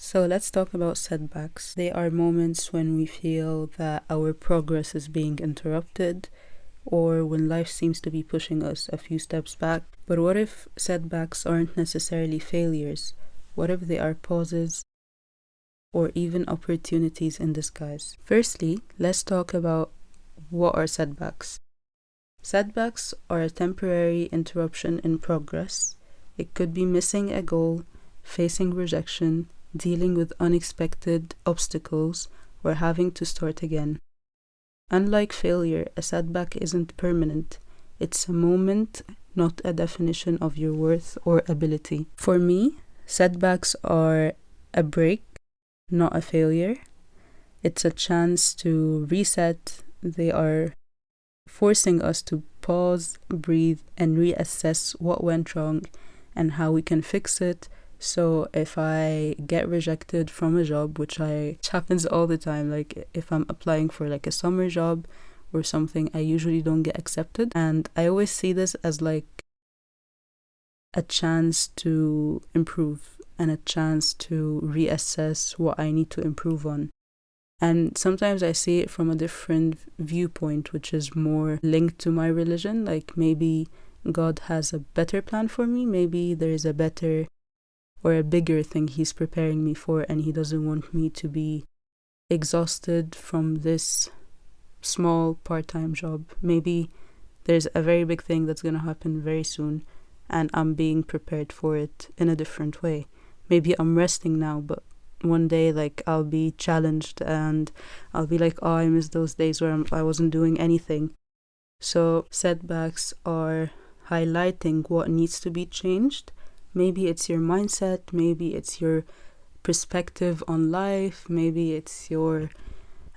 So let's talk about setbacks. They are moments when we feel that our progress is being interrupted or when life seems to be pushing us a few steps back. But what if setbacks aren't necessarily failures? What if they are pauses or even opportunities in disguise? Firstly, let's talk about what are setbacks. Setbacks are a temporary interruption in progress. It could be missing a goal, facing rejection, dealing with unexpected obstacles, or having to start again. Unlike failure, a setback isn't permanent. It's a moment, not a definition of your worth or ability. For me, setbacks are a break, not a failure. It's a chance to reset. They are forcing us to pause, breathe, and reassess what went wrong and how we can fix it. So if I get rejected from a job, which happens all the time, like if I'm applying for like a summer job or something, I usually don't get accepted. And I always see this as like a chance to improve and a chance to reassess what I need to improve on. And sometimes I see it from a different viewpoint, which is more linked to my religion. Like maybe God has a better plan for me. Maybe there is a better or a bigger thing he's preparing me for, and he doesn't want me to be exhausted from this small part-time job. Maybe there's a very big thing that's going to happen very soon, and I'm being prepared for it in a different way. Maybe I'm resting now, but one day like I'll be challenged and I'll be like, oh, I miss those days where I wasn't doing anything. So setbacks are highlighting what needs to be changed. Maybe it's your mindset, maybe it's your perspective on life, maybe it's your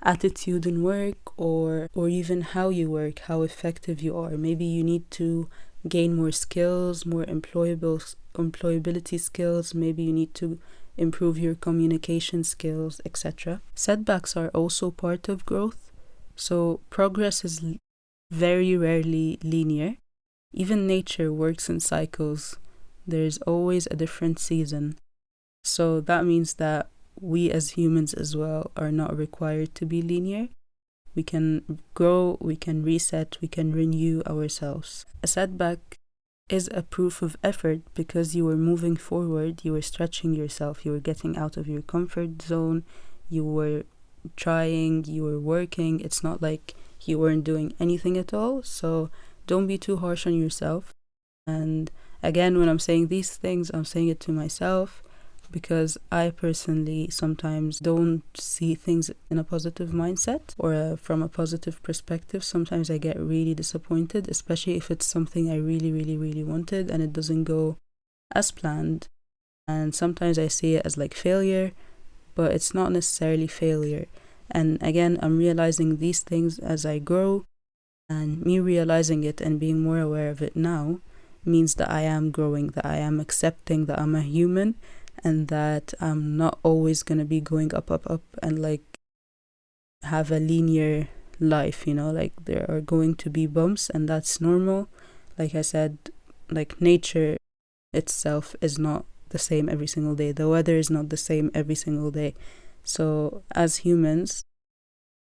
attitude in work, or even how you work, how effective you are. Maybe you need to gain more skills, more employability skills. Maybe you need to improve your communication skills, etc. Setbacks are also part of growth. So progress is very rarely linear. Even nature works in cycles. There's always a different season. So that means that we as humans as well are not required to be linear. We can grow, we can reset, we can renew ourselves. A setback is a proof of effort because you were moving forward, you were stretching yourself, you were getting out of your comfort zone, you were trying, you were working. It's not like you weren't doing anything at all. So don't be too harsh on yourself. And again, when I'm saying these things, I'm saying it to myself because I personally sometimes don't see things in a positive mindset or from a positive perspective. Sometimes I get really disappointed, especially if it's something I really, really, really wanted and it doesn't go as planned. And sometimes I see it as like failure, but it's not necessarily failure. And again, I'm realizing these things as I grow, and me realizing it and being more aware of it now means that I am growing, that I am accepting that I'm a human and that I'm not always going to be going up, and like have a linear life, you know, like there are going to be bumps and that's normal. Like I said, like nature itself is not the same every single day. The weather is not the same every single day. So as humans,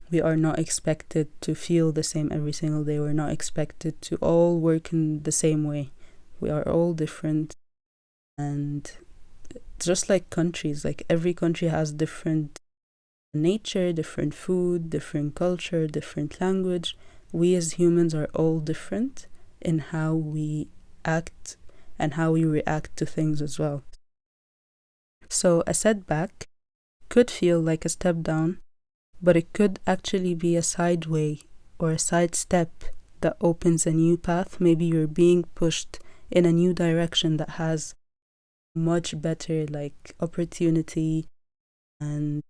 we are not expected to feel the same every single day. We're not expected to all work in the same way. We are all different. And just like countries, like every country has different nature, different food, different culture, different language. We as humans are all different in how we act and how we react to things as well. So a setback could feel like a step down, but it could actually be a sideway or a sidestep that opens a new path. Maybe you're being pushed in a new direction that has much better like opportunity and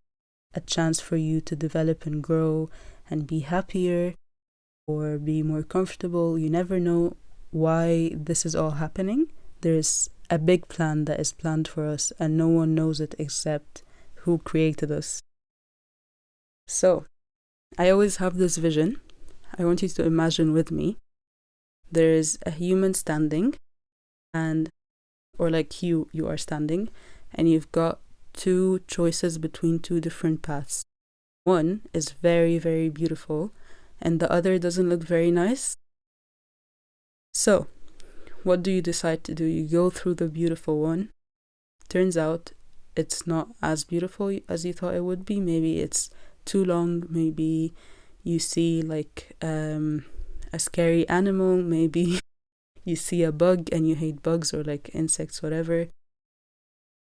a chance for you to develop and grow and be happier or be more comfortable. You never know why this is all happening. There's a big plan that is planned for us and no one knows it except who created us. So I always have this vision. I want you to imagine with me. There is a human standing, and or like you are standing, and you've got two choices between two different paths. One is very, very beautiful, and the other doesn't look very nice. So, what do you decide to do? You go through the beautiful one. Turns out it's not as beautiful as you thought it would be. Maybe it's too long. Maybe you see like a scary animal. Maybe you see a bug and you hate bugs, or like insects, whatever.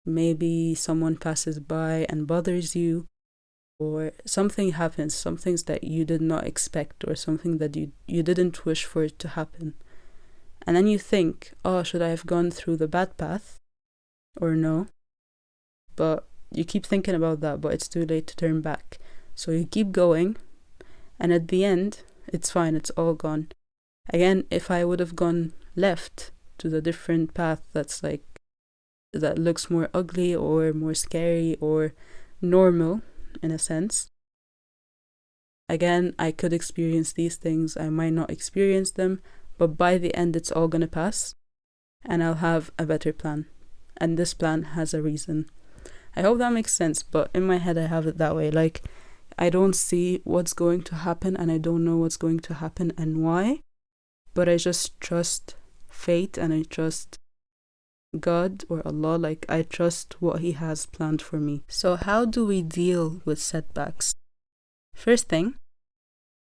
Maybe someone passes by and bothers you, or something happens, some things that you did not expect, or something that you didn't wish for it to happen. And then you think, oh, should I have gone through the bad path or no? But you keep thinking about that, but it's too late to turn back. So you keep going, and at the end, it's fine, it's all gone. Again, if I would have gone left to the different path that looks more ugly or more scary or normal in a sense, again, I could experience these things. I might not experience them, but by the end it's all gonna pass, and I'll have a better plan, and this plan has a reason. I hope that makes sense, but in my head I have it that way. Like, I don't see what's going to happen, and I don't know what's going to happen and why, but I just trust fate, and I trust God or Allah. Like, I trust what He has planned for me. So how do we deal with setbacks? First thing,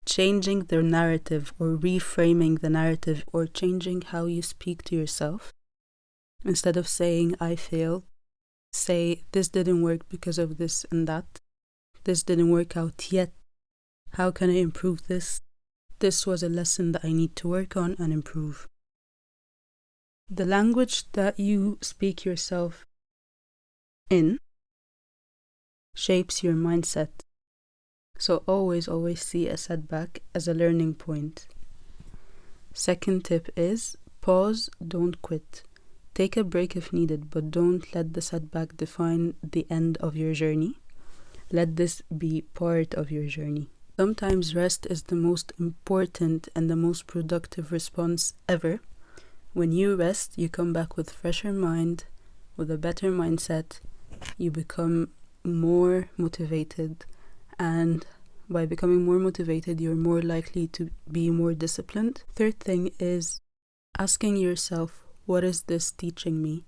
changing the narrative, or reframing the narrative, or changing how you speak to yourself. Instead of saying I failed, say this didn't work because of this and that. This didn't work out yet. How can I improve this? This was a lesson that I need to work on and improve. The language that you speak yourself in shapes your mindset. So always see a setback as a learning point. Second tip is pause, don't quit. Take a break if needed, but don't let the setback define the end of your journey. Let this be part of your journey. Sometimes rest is the most important and the most productive response ever. When you rest, you come back with fresher mind, with a better mindset. You become more motivated, and by becoming more motivated, you're more likely to be more disciplined. Third thing is asking yourself, what is this teaching me?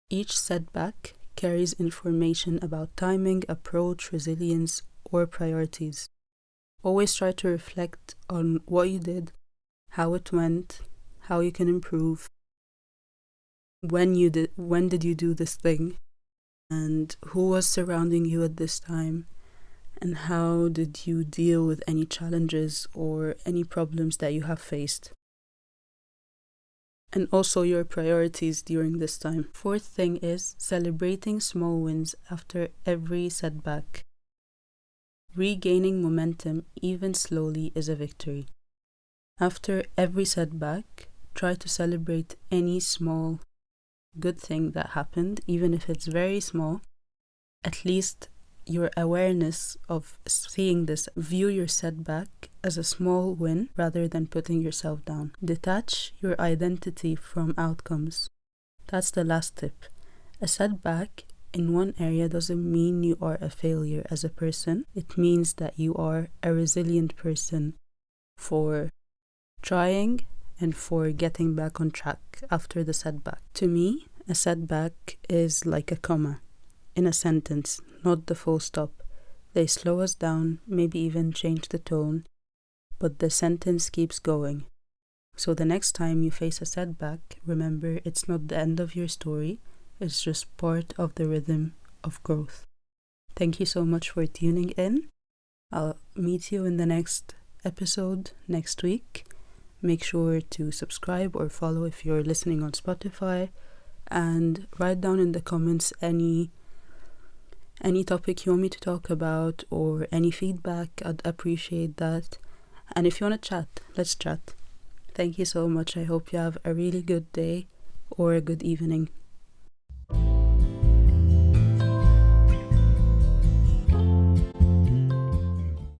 Each setback carries information about timing, approach, resilience, or priorities. Always try to reflect on what you did, how it went, how you can improve, when did you do this thing, and who was surrounding you at this time, and how did you deal with any challenges or any problems that you have faced. And also your priorities during this time. Fourth thing is celebrating small wins after every setback. Regaining momentum, even slowly, is a victory. After every setback, try to celebrate any small good thing that happened, even if it's very small. At least your awareness of seeing this, view your setback as a small win rather than putting yourself down. Detach your identity from outcomes. That's the last tip. A setback in one area doesn't mean you are a failure as a person. It means that you are a resilient person for trying and for getting back on track after the setback. To me, a setback is like a comma in a sentence, not the full stop. They slow us down, maybe even change the tone, but the sentence keeps going. So the next time you face a setback, remember it's not the end of your story, it's just part of the rhythm of growth. Thank you so much for tuning in. I'll meet you in the next episode next week. Make sure to subscribe or follow if you're listening on Spotify, and write down in the comments any topic you want me to talk about or any feedback. I'd appreciate that. And if you want to chat, let's chat. Thank you so much. I hope you have a really good day or a good evening.